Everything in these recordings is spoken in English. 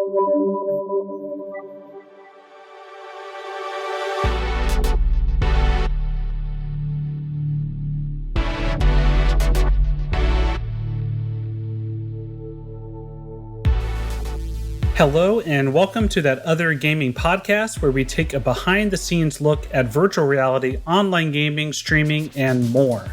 Hello, and welcome to That Other Gaming podcast, where we take a behind-the-scenes look at virtual reality, online gaming, streaming, and more.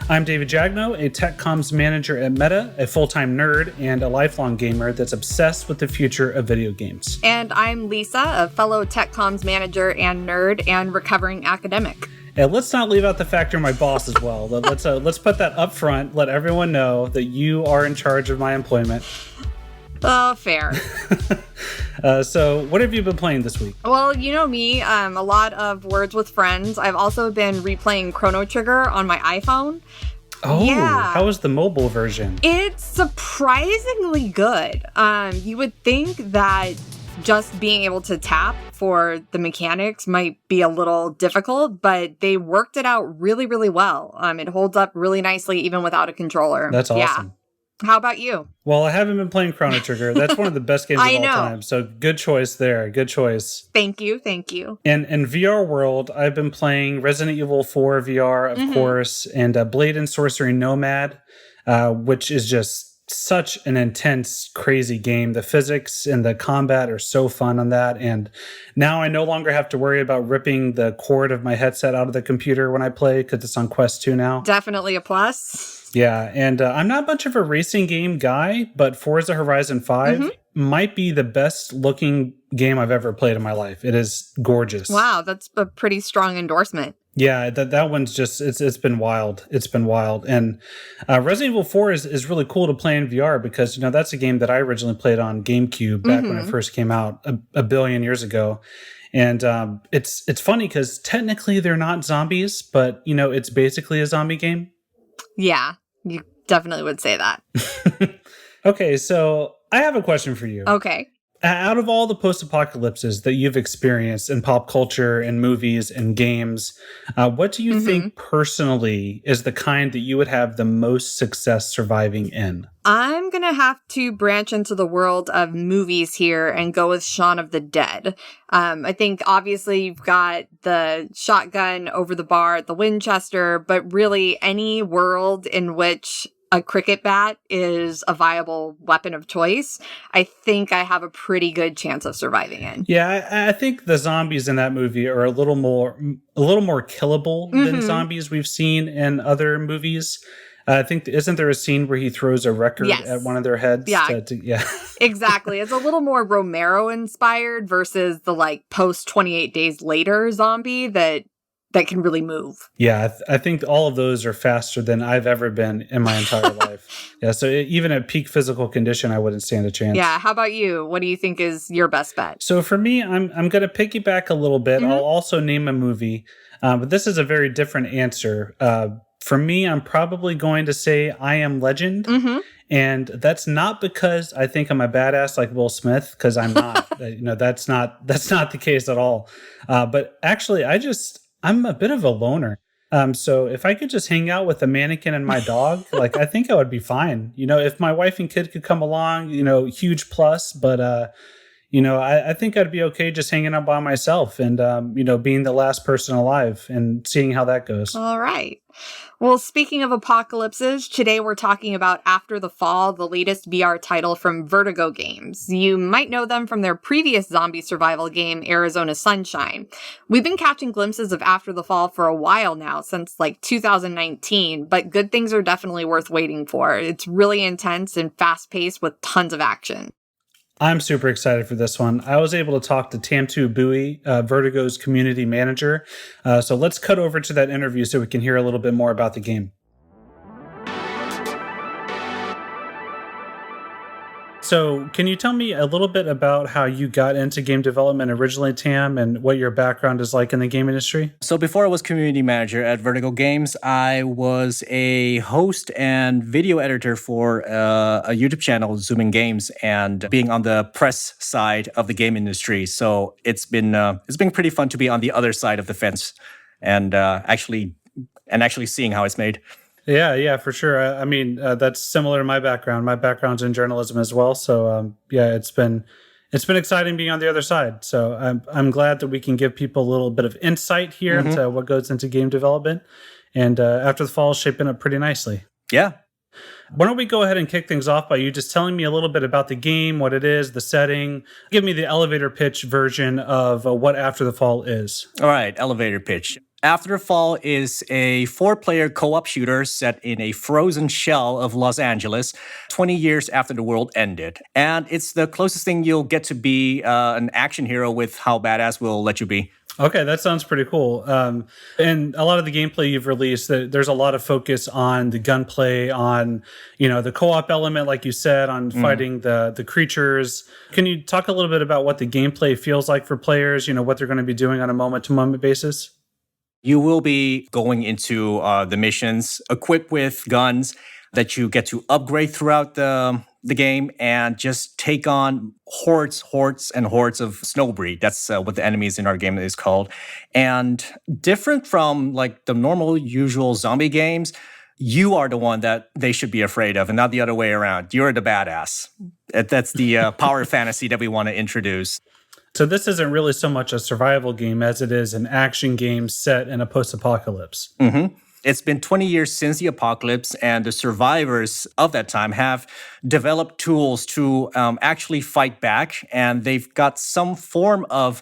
I'm David Jagno, a tech comms manager at Meta, a full-time nerd, and a lifelong gamer that's obsessed with the future of video games. And I'm Lisa, a fellow tech comms manager and nerd and recovering academic. And let's not leave out the fact you're my boss as well. Let's put that up front, let everyone know that you are in charge of my employment. Oh, fair. So what have you been playing this week? Well, you know me, a lot of Words with Friends. I've also been replaying Chrono Trigger on my iPhone. Oh, yeah. How is the mobile version? It's surprisingly good. You would think that just being able to tap for the mechanics might be a little difficult, but they worked it out really, really well. It holds up really nicely even without a controller. That's awesome. Yeah. How about you? Well, I haven't been playing Chrono Trigger. That's one of the best games of all time. So good choice there. Good choice. Thank you. Thank you. And in VR world, I've been playing Resident Evil 4 VR, of course, and Blade and Sorcery Nomad, which is just such an intense, crazy game. The physics and the combat are so fun on that. And now I no longer have to worry about ripping the cord of my headset out of the computer when I play, because it's on Quest 2 now. Definitely a plus. Yeah, and I'm not much of a racing game guy, but Forza Horizon 5 might be the best looking game I've ever played in my life. It is gorgeous. Wow, that's a pretty strong endorsement. Yeah, that one's just, it's been wild. It's been wild. And Resident Evil 4 is really cool to play in VR because, you know, that's a game that I originally played on GameCube back when it first came out a billion years ago. And it's funny because technically they're not zombies, but, you know, it's basically a zombie game. Yeah, you definitely would say that. Okay, so I have a question for you. Okay. Out of all the post-apocalypses that you've experienced in pop culture and movies and games, what do you think personally is the kind that you would have the most success surviving in? I'm going to have to branch into the world of movies here and go with Shaun of the Dead. I think obviously you've got the shotgun over the bar at the Winchester, but really any world in which a cricket bat is a viable weapon of choice, I think I have a pretty good chance of surviving in. Yeah, I think the zombies in that movie are a little more killable than zombies we've seen in other movies. I think, isn't there a scene where he throws a record at one of their heads? Yeah, exactly. It's a little more Romero inspired versus the like post 28 days later zombie that can really move. Yeah, I think all of those are faster than I've ever been in my entire life. Yeah, so even at peak physical condition, I wouldn't stand a chance. Yeah, how about you? What do you think is your best bet? So for me, I'm going to piggyback a little bit. I'll also name a movie, but this is a very different answer. For me, I'm probably going to say I Am Legend. And that's not because I think I'm a badass like Will Smith, because I'm not. You know, that's not the case at all. But actually, I'm a bit of a loner. So if I could just hang out with a mannequin and my dog, like, I think I would be fine. You know, if my wife and kid could come along, you know, huge plus. But, you know, I think I'd be okay just hanging out by myself and, you know, being the last person alive and seeing how that goes. All right. Well, speaking of apocalypses, today we're talking about After the Fall, the latest VR title from Vertigo Games. You might know them from their previous zombie survival game, Arizona Sunshine. We've been catching glimpses of After the Fall for a while now, since like 2019, but good things are definitely worth waiting for. It's really intense and fast-paced with tons of action. I'm super excited for this one. I was able to talk to TamTu Bui, Vertigo's community manager. So let's cut over to that interview so we can hear a little bit more about the game. So can you tell me a little bit about how you got into game development originally, Tam, and what your background is like in the game industry? So before I was community manager at Vertigo Games, I was a host and video editor for a YouTube channel, Zooming Games, and being on the press side of the game industry. So it's been pretty fun to be on the other side of the fence and actually seeing how it's made. Yeah, for sure. I mean, that's similar to my background. My background's in journalism as well. So, yeah, it's been It's been exciting being on the other side. So I'm glad that we can give people a little bit of insight here into what goes into game development. And After the Fall is shaping up pretty nicely. Yeah. Why don't we go ahead and kick things off by you just telling me a little bit about the game, what it is, the setting. Give me the elevator pitch version of what After the Fall is. All right, elevator pitch. After the Fall is a 4-player co-op shooter set in a frozen shell of Los Angeles 20 years after the world ended. And it's the closest thing you'll get to be an action hero with how badass we'll let you be. Okay, that sounds pretty cool. And a lot of the gameplay you've released, there's a lot of focus on the gunplay, on the co-op element, like you said, on fighting the creatures. Can you talk a little bit about what the gameplay feels like for players? What they're going to be doing on a moment-to-moment basis? You will be going into the missions equipped with guns that you get to upgrade throughout the game and just take on hordes and hordes of snowbreed. That's what the enemies in our game is called. And different from like the normal, usual zombie games, you are the one that they should be afraid of and not the other way around. You're the badass. That's the power fantasy that we want to introduce. So this isn't really so much a survival game as it is an action game set in a post-apocalypse. Mm-hmm. It's been 20 years since the apocalypse, and the survivors of that time have developed tools to actually fight back, and they've got some form of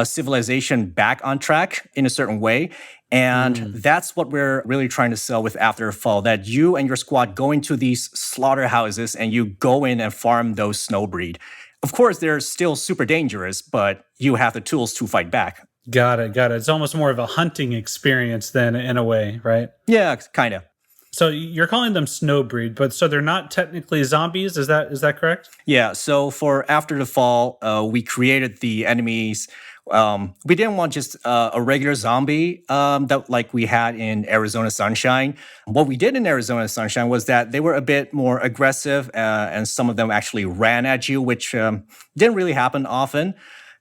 civilization back on track in a certain way. And that's what we're really trying to sell with After the Fall, that you and your squad go into these slaughterhouses and you go in and farm those snowbreed. Of course, they're still super dangerous, but you have the tools to fight back. Got it. It's almost more of a hunting experience then, in a way, right? Yeah, kind of. So you're calling them snowbreed, but so they're not technically zombies, is that correct? Yeah, so for After the Fall, we created the enemies. We didn't want just a regular zombie that like we had in Arizona Sunshine. What we did in Arizona Sunshine was that they were a bit more aggressive, and some of them actually ran at you, which didn't really happen often.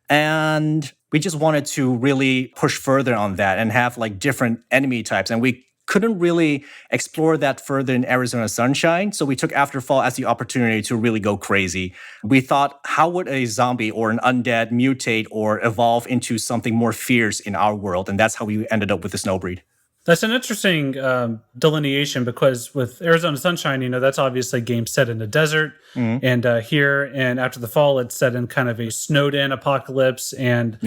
And we just wanted to really push further on that and have like different enemy types. And we couldn't really explore that further in Arizona Sunshine. So we took After Fall as the opportunity to really go crazy. We thought, how would a zombie or an undead mutate or evolve into something more fierce in our world? And that's how we ended up with the Snowbreed. That's an interesting delineation, because with Arizona Sunshine, that's obviously a game set in the desert. And here and After the Fall, it's set in kind of a snowed-in apocalypse. And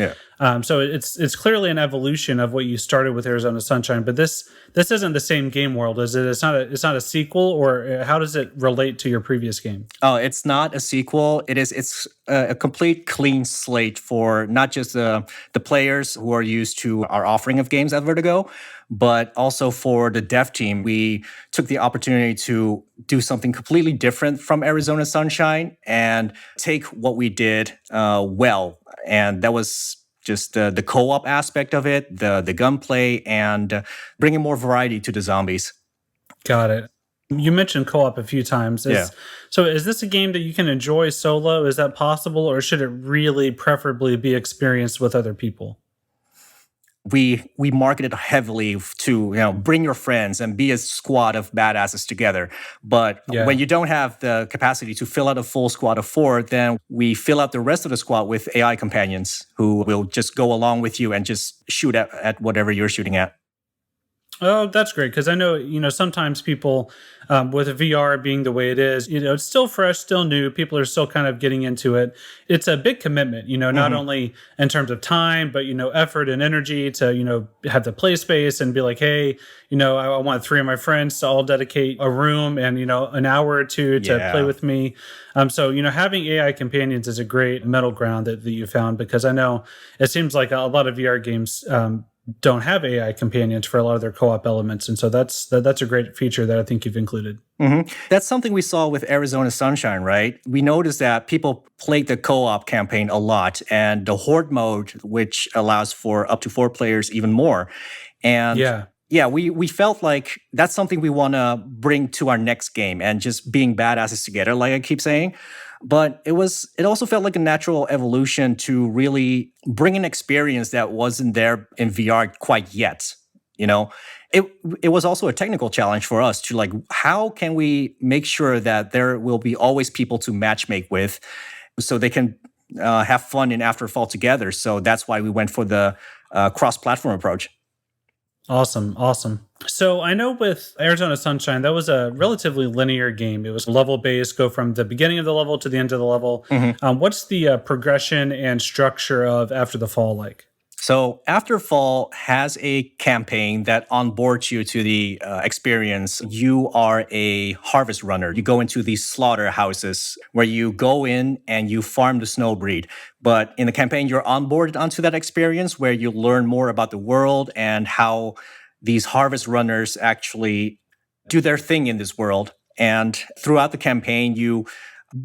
so it's clearly an evolution of what you started with Arizona Sunshine. But this isn't the same game world, is it? It's not a sequel, or how does it relate to your previous game? Oh, it's not a sequel. It's a complete clean slate for not just the players who are used to our offering of games at Vertigo, but also for the dev team. We took the opportunity to do something completely different from Arizona Sunshine and take what we did well. And that was just the co-op aspect of it, the gunplay, and bringing more variety to the zombies. Got it. You mentioned co-op a few times. So is this a game that you can enjoy solo? Is that possible? Or should it really preferably be experienced with other people? We marketed heavily to bring your friends and be a squad of badasses together. But when you don't have the capacity to fill out a full squad of 4, then we fill out the rest of the squad with AI companions who will just go along with you and just shoot at whatever you're shooting at. Oh, that's great, because I know, sometimes people, with VR being the way it is, it's still fresh, still new. People are still kind of getting into it. It's a big commitment, not only in terms of time, but, effort and energy to, have the play space and be like, hey, I want 3 of my friends to all dedicate a room and, an hour or 2 to play with me. So, having AI companions is a great middle ground that you found, because I know it seems like a lot of VR games, don't have AI companions for a lot of their co-op elements. And so that's a great feature that I think you've included. That's something we saw with Arizona Sunshine, right? We noticed that people played the co-op campaign a lot, and the Horde mode, which allows for up to 4 players even more. And we felt like that's something we want to bring to our next game, and just being badasses together, like I keep saying. But it also felt like a natural evolution to really bring an experience that wasn't there in VR quite yet. It was also a technical challenge for us to how can we make sure that there will be always people to matchmake with, so they can have fun in Afterfall together. So that's why we went for the cross-platform approach. Awesome. So I know with Arizona Sunshine, that was a relatively linear game. It was level-based, go from the beginning of the level to the end of the level. What's the progression and structure of After the Fall like? So Afterfall has a campaign that onboards you to the experience. You are a harvest runner. You go into these slaughterhouses where you go in and you farm the snowbreed. But in the campaign, you're onboarded onto that experience where you learn more about the world and how these harvest runners actually do their thing in this world. And throughout the campaign, you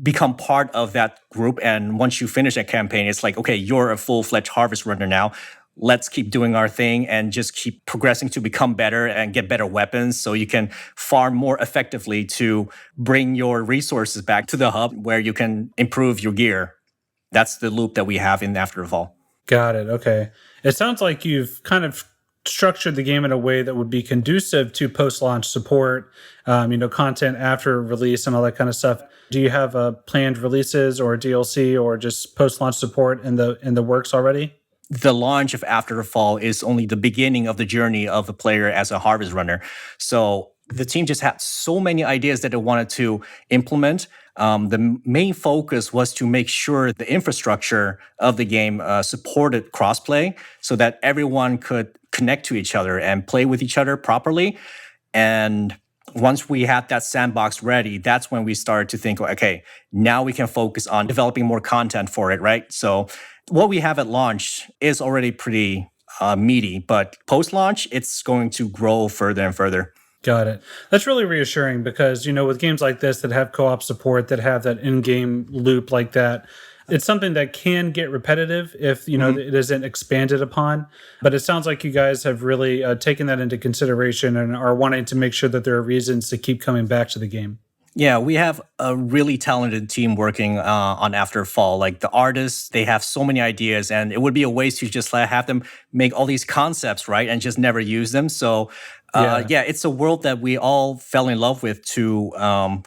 become part of that group. And once you finish that campaign, it's like, okay, you're a full-fledged harvest runner now. Let's keep doing our thing and just keep progressing to become better and get better weapons so you can farm more effectively to bring your resources back to the hub where you can improve your gear. That's the loop that we have in After the Fall. Got it. Okay. It sounds like you've kind of structured the game in a way that would be conducive to post-launch support, content after release and all that kind of stuff. Do you have planned releases or DLC or just post-launch support in the works already? The launch of After the Fall is only the beginning of the journey of a player as a harvest runner. So the team just had so many ideas that they wanted to implement. The main focus was to make sure the infrastructure of the game supported crossplay so that everyone could connect to each other and play with each other properly. And once we had that sandbox ready, that's when we started to think, okay, now we can focus on developing more content for it, right? So what we have at launch is already pretty meaty, but post-launch, it's going to grow further and further. Got it. That's really reassuring because, with games like this that have co-op support, that have that in-game loop like that, it's something that can get repetitive if, it isn't expanded upon. But it sounds like you guys have really taken that into consideration and are wanting to make sure that there are reasons to keep coming back to the game. Yeah, we have a really talented team working on After Fall. Like the artists, they have so many ideas, and it would be a waste to just have them make all these concepts, right, and just never use them. So, it's a world that we all fell in love with to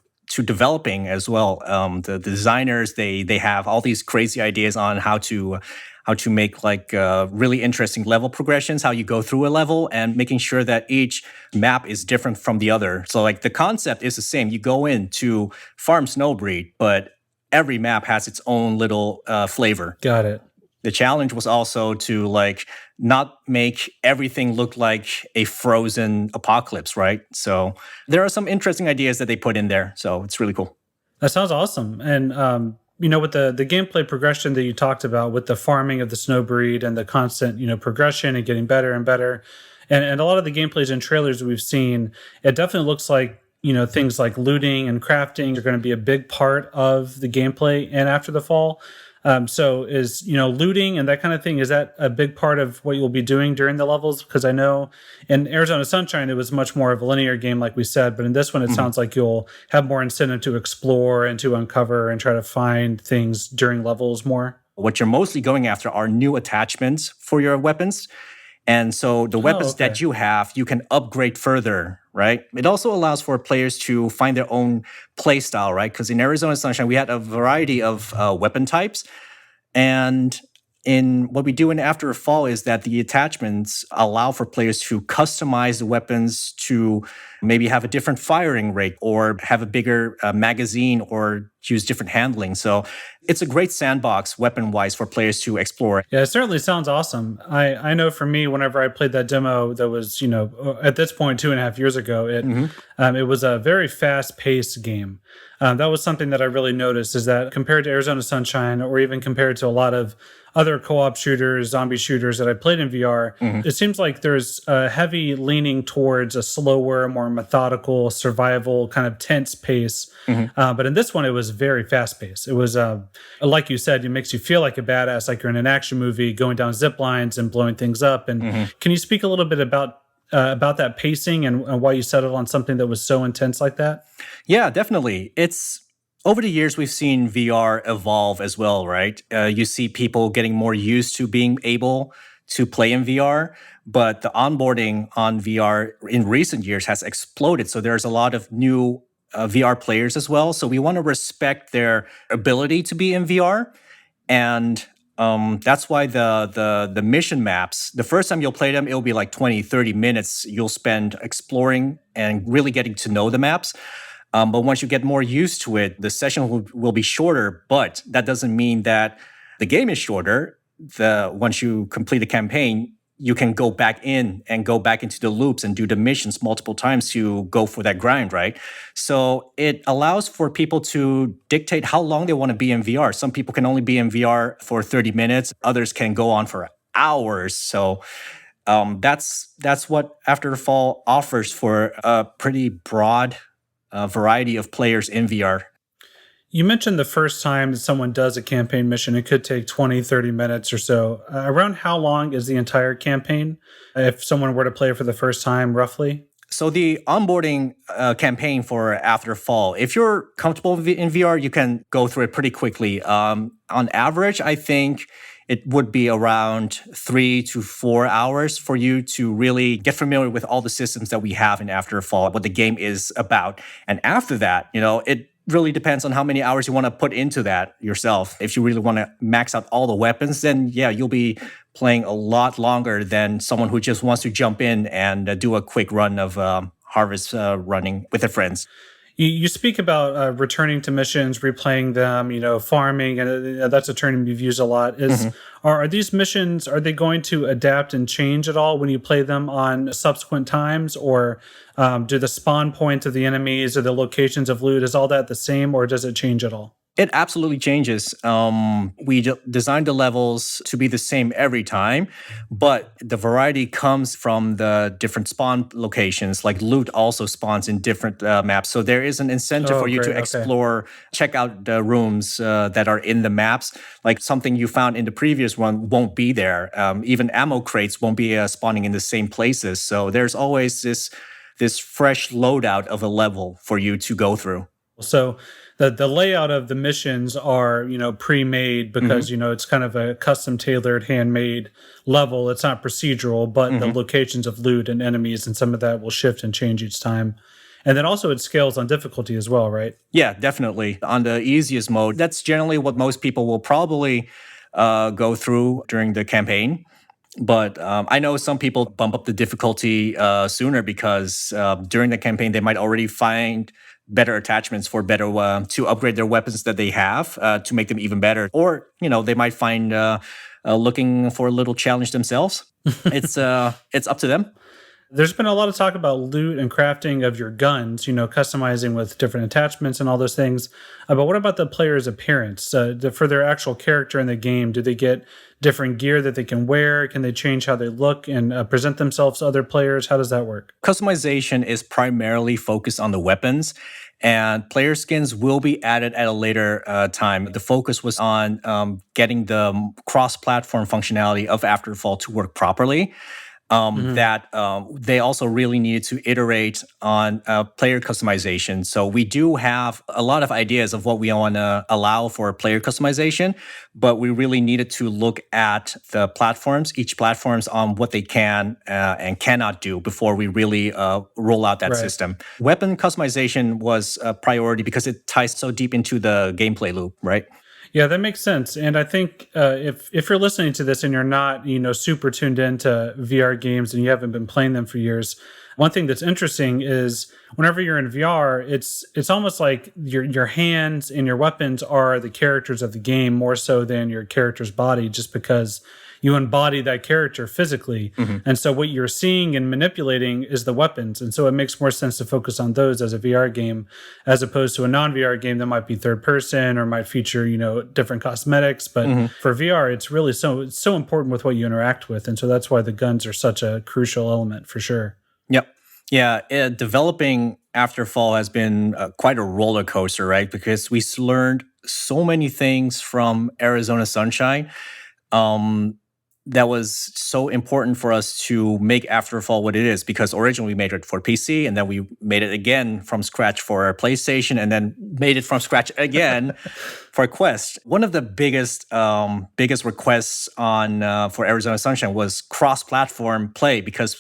developing as well. The designers, they have all these crazy ideas on how to make really interesting level progressions, how you go through a level, and making sure that each map is different from the other. So the concept is the same. You go in to farm snowbreed, but every map has its own little flavor. Got it. The challenge was also to not make everything look like a frozen apocalypse, right? So there are some interesting ideas that they put in there. So it's really cool. That sounds awesome. And with the gameplay progression that you talked about with the farming of the snowbreed and the constant, progression and getting better and better. And a lot of the gameplays and trailers that we've seen, it definitely looks like, things like looting and crafting are going to be a big part of the gameplay and After the Fall. So is, looting and that kind of thing, is that a big part of what you'll be doing during the levels? Because I know in Arizona Sunshine, it was much more of a linear game, like we said, but in this one, it sounds like you'll have more incentive to explore and to uncover and try to find things during levels more. What you're mostly going after are new attachments for your weapons. And so the weapons that you have, you can upgrade further, right? It also allows for players to find their own play style, right? Because in Arizona Sunshine, we had a variety of weapon types. And in what we do in After a Fall is that the attachments allow for players to customize the weapons to maybe have a different firing rate or have a bigger magazine or use different handling. So it's a great sandbox weapon-wise for players to explore. Yeah, it certainly sounds awesome. I know for me, whenever I played that demo that was, at this point, 2.5 years ago, it was a very fast-paced game. That was something that I really noticed is that compared to Arizona Sunshine or even compared to a lot of other co-op shooters, zombie shooters that I played in VR, it seems like there's a heavy leaning towards a slower, more methodical, survival, kind of tense pace. But in this one, it was very fast-paced. It was, like you said, it makes you feel like a badass, like you're in an action movie, going down zip lines and blowing things up. And can you speak a little bit about that pacing and why you settled on something that was so intense like that? Yeah, definitely. It's over the years, we've seen VR evolve as well, right? You see people getting more used to being able to play in VR, but the onboarding on VR in recent years has exploded. So there's a lot of new VR players as well. So we want to respect their ability to be in VR. And that's why the mission maps, the first time you'll play them, it'll be like 20, 30 minutes you'll spend exploring and really getting to know the maps. But once you get more used to it, the session will be shorter, but that doesn't mean that the game is shorter. Once you complete the campaign, you can go back in and go back into the loops and do the missions multiple times to go for that grind, right? So it allows for people to dictate how long they want to be in VR. Some people can only be in VR for 30 minutes. Others can go on for hours. So that's what After the Fall offers for a pretty broad variety of players in VR. You mentioned the first time that someone does a campaign mission, it could take 20, 30 minutes or so. Around how long is the entire campaign if someone were to play it for the first time, roughly? So the onboarding campaign for After Fall, if you're comfortable in VR, you can go through it pretty quickly. On average, I think it would be around 3 to 4 hours for you to really get familiar with all the systems that we have in After Fall, what the game is about. And after that, it really depends on how many hours you want to put into that yourself. If you really want to max out all the weapons, then yeah, you'll be playing a lot longer than someone who just wants to jump in and do a quick run of harvest running with their friends. You speak about returning to missions, replaying them, farming, and that's a term you've used a lot. Are these missions, are they going to adapt and change at all when you play them on subsequent times? Or do the spawn points of the enemies or the locations of loot, is all that the same, or does it change at all? It absolutely changes. We designed the levels to be the same every time, but the variety comes from the different spawn locations. Like loot also spawns in different maps. So there is an incentive for you to explore, check out the rooms that are in the maps. Like something you found in the previous one won't be there. Even ammo crates won't be spawning in the same places. So there's always this fresh loadout of a level for you to go through. So the layout of the missions are, pre-made because, it's kind of a custom tailored, handmade level. It's not procedural, but the locations of loot and enemies and some of that will shift and change each time. And then also it scales on difficulty as well, right? Yeah, definitely. On the easiest mode, that's generally what most people will probably go through during the campaign. But I know some people bump up the difficulty sooner because during the campaign, they might already find better attachments for to upgrade their weapons that they have to make them even better. Or, they might find looking for a little challenge themselves. It's up to them. There's been a lot of talk about loot and crafting of your guns, customizing with different attachments and all those things. But what about the player's appearance? For their actual character in the game, do they get different gear that they can wear? Can they change how they look and present themselves to other players? How does that work? Customization is primarily focused on the weapons, and player skins will be added at a later time. The focus was on getting the cross-platform functionality of Afterfall to work properly. That they also really needed to iterate on player customization. So we do have a lot of ideas of what we want to allow for player customization, but we really needed to look at the platforms, each platforms on what they can and cannot do before we really roll out that system. Weapon customization was a priority because it ties so deep into the gameplay loop, right? Yeah, that makes sense. And I think if you're listening to this and you're not, super tuned into VR games and you haven't been playing them for years, one thing that's interesting is whenever you're in VR, it's almost like your hands and your weapons are the characters of the game more so than your character's body, just because you embody that character physically. And so what you're seeing and manipulating is the weapons. And so it makes more sense to focus on those as a VR game, as opposed to a non-VR game that might be third person or might feature, different cosmetics. But for VR, it's really it's so important with what you interact with. And so that's why the guns are such a crucial element for sure. Yep. Yeah. Developing Afterfall has been quite a roller coaster, right? Because we learned so many things from Arizona Sunshine. That was so important for us to make Afterfall what it is, because originally we made it for PC, and then we made it again from scratch for our PlayStation, and then made it from scratch again for Quest. One of the biggest requests for Arizona Sunshine was cross-platform play, because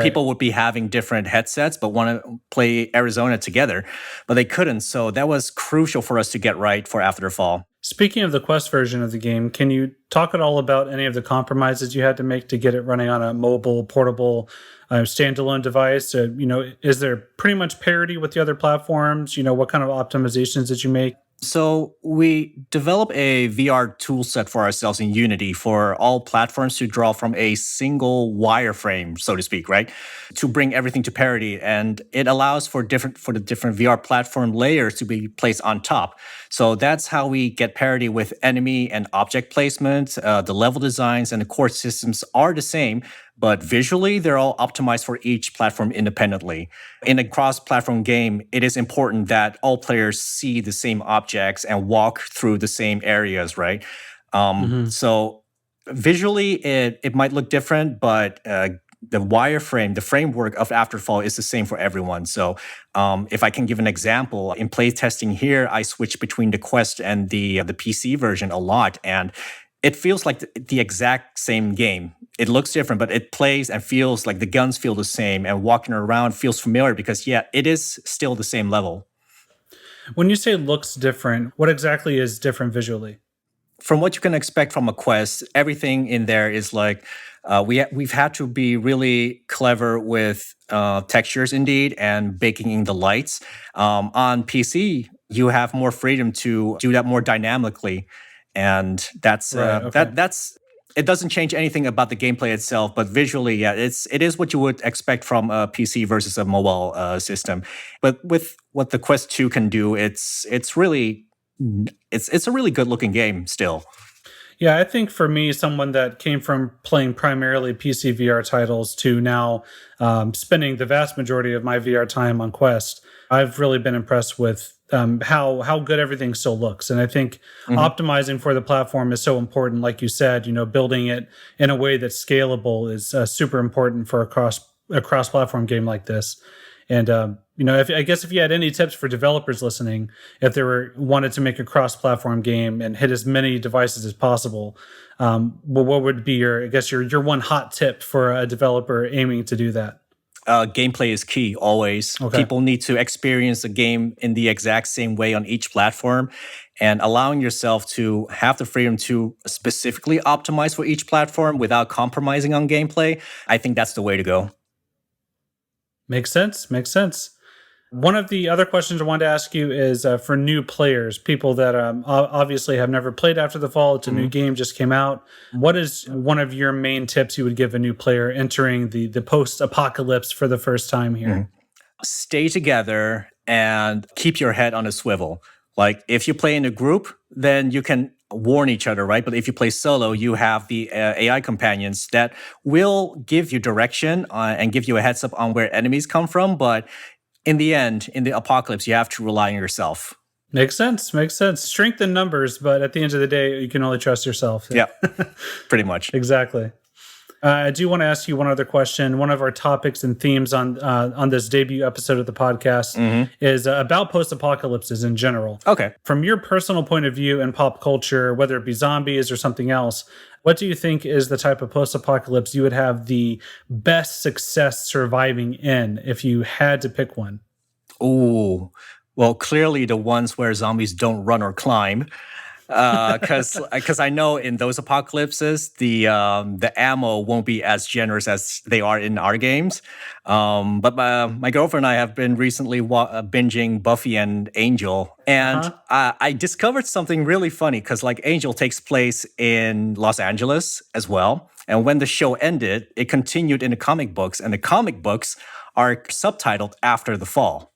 people would be having different headsets but want to play Arizona together, but they couldn't. So that was crucial for us to get right for Afterfall. Speaking of the Quest version of the game, can you talk at all about any of the compromises you had to make to get it running on a mobile, portable, standalone device? Is there pretty much parity with the other platforms? What kind of optimizations did you make? So we develop a VR toolset for ourselves in Unity for all platforms to draw from a single wireframe, so to speak, right? To bring everything to parity. And it allows for the different VR platform layers to be placed on top. So that's how we get parity with enemy and object placement. The level designs and the core systems are the same, but visually, they're all optimized for each platform independently. In a cross-platform game, it is important that all players see the same objects and walk through the same areas, right? So visually, it might look different, but the wireframe, the framework of Afterfall is the same for everyone. So if I can give an example, in playtesting here, I switch between the Quest and the PC version a lot, and it feels like the exact same game. It looks different, but it plays and feels like the guns feel the same, and walking around feels familiar because, it is still the same level. When you say looks different, what exactly is different visually? From what you can expect from a Quest, everything in there is like, we've had to be really clever with textures indeed and baking in the lights. On PC, you have more freedom to do that more dynamically. And that's it doesn't change anything about the gameplay itself, but visually, it is what you would expect from a PC versus a mobile system. But with what the Quest 2 can do, it's a really good looking game still. Yeah, I think for me, someone that came from playing primarily PC VR titles to now spending the vast majority of my VR time on Quest, I've really been impressed with how good everything still looks. And I think optimizing for the platform is so important. Like you said, building it in a way that's scalable is super important for a cross-platform game like this. And I guess if you had any tips for developers listening, if they wanted to make a cross-platform game and hit as many devices as possible, what would be your one hot tip for a developer aiming to do that? Gameplay is key always. Okay. People need to experience the game in the exact same way on each platform, and allowing yourself to have the freedom to specifically optimize for each platform without compromising on gameplay. I think that's the way to go. Makes sense. One of the other questions I wanted to ask you is for new players, people that obviously have never played After the Fall. It's a new game, just came out. What is one of your main tips you would give a new player entering the post-apocalypse for the first time here? Stay together and keep your head on a swivel. Like, if you play in a group, then you can warn each other, right? But if you play solo, you have the AI companions that will give you direction and give you a heads up on where enemies come from. But in the end, in the apocalypse, you have to rely on yourself. Makes sense. Strength in numbers, but at the end of the day, you can only trust yourself. Yeah, pretty much. Exactly. I do want to ask you one other question. One of our topics and themes on this debut episode of the podcast is about post-apocalypses in general. Okay. From your personal point of view in pop culture, whether it be zombies or something else, what do you think is the type of post-apocalypse you would have the best success surviving in if you had to pick one? Oh, well, clearly the ones where zombies don't run or climb. Because I know in those apocalypses the ammo won't be as generous as they are in our games. But my girlfriend and I have been recently binging Buffy and Angel, and I discovered something really funny because like Angel takes place in Los Angeles as well, and when the show ended, it continued in the comic books, and the comic books are subtitled After the Fall.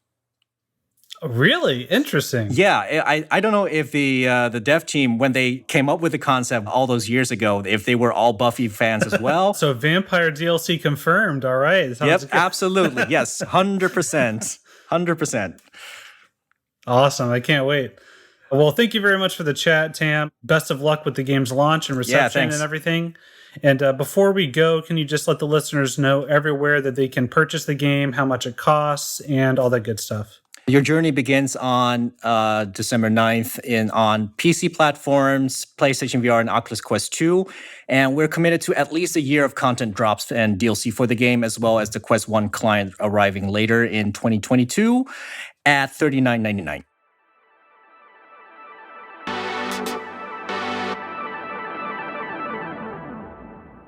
Really interesting. Yeah, I don't know if the dev team, when they came up with the concept all those years ago, if they were all Buffy fans as well. So vampire DLC confirmed. All right. Yep, absolutely. Yes, 100%. 100%. Awesome. I can't wait. Well, thank you very much for the chat, Tam. Best of luck with the game's launch and reception and everything. And before we go, can you just let the listeners know everywhere that they can purchase the game, how much it costs, and all that good stuff? Your journey begins on December 9th on PC platforms, PlayStation VR, and Oculus Quest 2. And we're committed to at least a year of content drops and DLC for the game, as well as the Quest 1 client arriving later in 2022 at $39.99.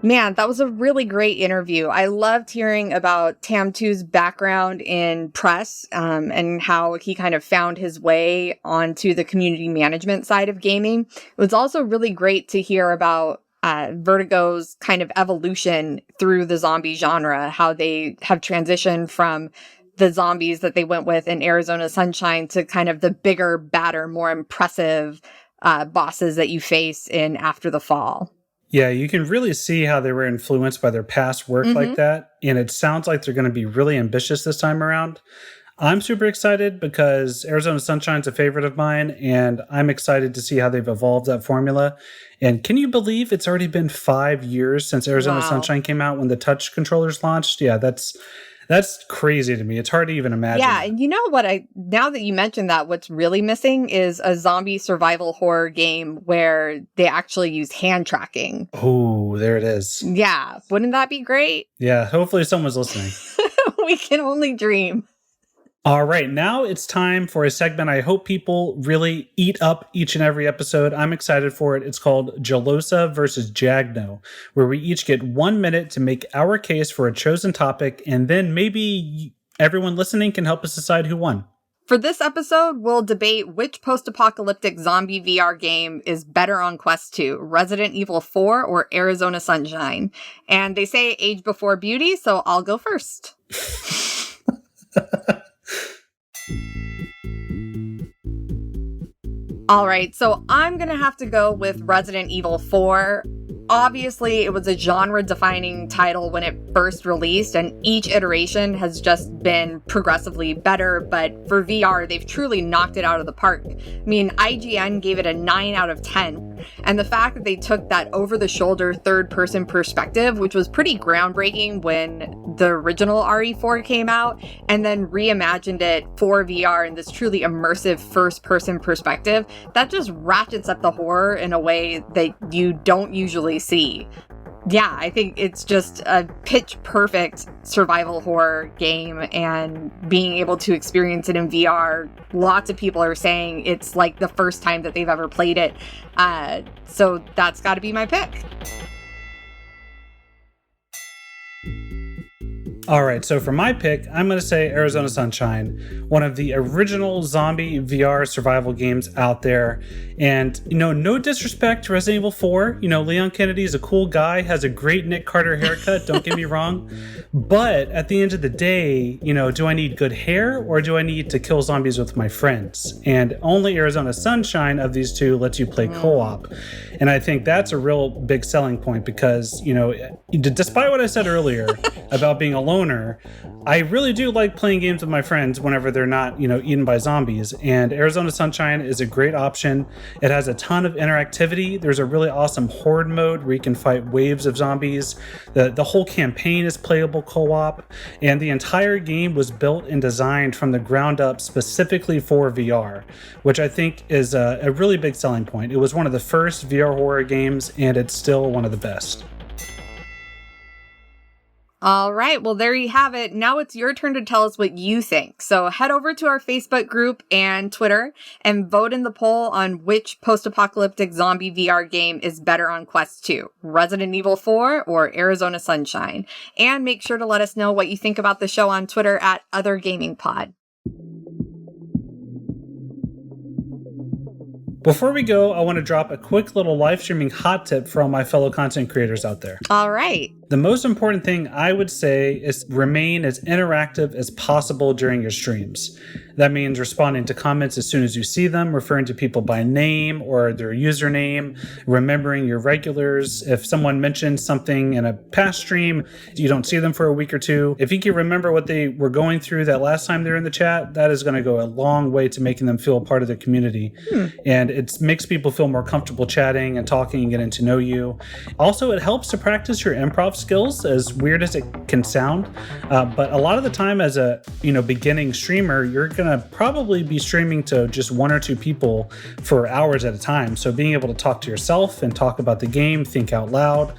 Man, that was a really great interview. I loved hearing about TamTu's background in press and how he kind of found his way onto the community management side of gaming. It was also really great to hear about Vertigo's kind of evolution through the zombie genre, how they have transitioned from the zombies that they went with in Arizona Sunshine to kind of the bigger, badder, more impressive bosses that you face in After the Fall. Yeah, you can really see how they were influenced by their past work like that. And it sounds like they're going to be really ambitious this time around. I'm super excited because Arizona Sunshine's a favorite of mine, and I'm excited to see how they've evolved that formula. And can you believe it's already been 5 years since Arizona Sunshine came out when the touch controllers launched? Yeah, that's crazy to me. It's hard to even imagine. Yeah, and you know what? Now that you mentioned that, what's really missing is a zombie survival horror game where they actually use hand tracking. Oh, there it is. Yeah, wouldn't that be great? Yeah, hopefully someone's listening. We can only dream. All right, now it's time for a segment I hope people really eat up each and every episode. I'm excited for it. It's called Jelosa versus Jagno, where we each get 1 minute to make our case for a chosen topic, and then maybe everyone listening can help us decide who won. For this episode, we'll debate which post-apocalyptic zombie VR game is better on Quest 2, Resident Evil 4 or Arizona Sunshine. And they say age before beauty, so I'll go first. All right, so I'm going to have to go with Resident Evil 4. Obviously, it was a genre-defining title when it first released, and each iteration has just been progressively better, but for VR, they've truly knocked it out of the park. I mean, IGN gave it a 9 out of 10, and the fact that they took that over-the-shoulder third-person perspective, which was pretty groundbreaking when the original RE4 came out, and then reimagined it for VR in this truly immersive first-person perspective, that just ratchets up the horror in a way that you don't usually see. Yeah, I think it's just a pitch perfect survival horror game, and being able to experience it in VR, lots of people are saying it's like the first time that they've ever played it. So that's got to be my pick. All right, so for my pick, I'm going to say Arizona Sunshine, one of the original zombie VR survival games out there. And, no disrespect to Resident Evil 4. Leon Kennedy is a cool guy, has a great Nick Carter haircut, don't get me wrong. But at the end of the day, do I need good hair or do I need to kill zombies with my friends? And only Arizona Sunshine of these two lets you play co-op. And I think that's a real big selling point because, despite what I said earlier about being a loner, I really do like playing games with my friends whenever they're not, eaten by zombies. And Arizona Sunshine is a great option. It has a ton of interactivity. There's a really awesome horde mode where you can fight waves of zombies. The whole campaign is playable co-op, and the entire game was built and designed from the ground up specifically for VR, which I think is a really big selling point. It was one of the first VR horror games, and it's still one of the best. All right, well, there you have it. Now it's your turn to tell us what you think. So head over to our Facebook group and Twitter and vote in the poll on which post-apocalyptic zombie VR game is better on Quest 2, Resident Evil 4 or Arizona Sunshine. And make sure to let us know what you think about the show on Twitter at OtherGamingPod. Before we go, I want to drop a quick little live streaming hot tip for all my fellow content creators out there. All right. The most important thing I would say is remain as interactive as possible during your streams. That means responding to comments as soon as you see them, referring to people by name or their username, remembering your regulars. If someone mentions something in a past stream, you don't see them for a week or two. If you can remember what they were going through that last time they were in the chat, that is going to go a long way to making them feel a part of the community. And it makes people feel more comfortable chatting and talking and getting to know you. Also, it helps to practice your improv skills, as weird as it can sound. But a lot of the time as a beginning streamer, you're going to probably be streaming to just one or two people for hours at a time. So being able to talk to yourself and talk about the game, think out loud,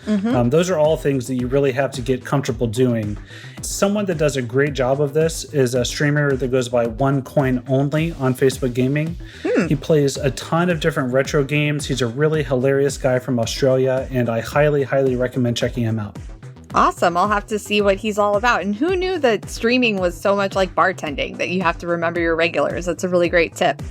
those are all things that you really have to get comfortable doing. Someone that does a great job of this is a streamer that goes by One Coin Only on Facebook Gaming. He plays a ton of different retro games. He's a really hilarious guy from Australia, and I highly, highly recommend checking him out. Awesome. I'll have to see what he's all about. And who knew that streaming was so much like bartending, that you have to remember your regulars? That's a really great tip.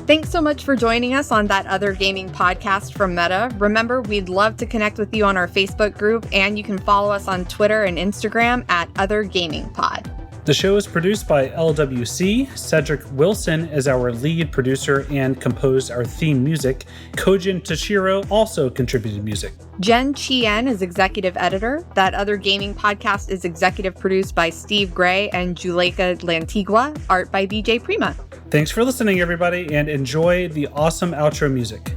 Thanks so much for joining us on That Other Gaming podcast from Meta. Remember, we'd love to connect with you on our Facebook group, and you can follow us on Twitter and Instagram at Other Gaming Pod. The show is produced by LWC. Cedric Wilson is our lead producer and composed our theme music. Kojin Toshiro also contributed music. Jen Chien is executive editor. That Other Gaming podcast is executive produced by Steve Gray and Juleka Lantigua. Art by BJ Prima. Thanks for listening, everybody, and enjoy the awesome outro music.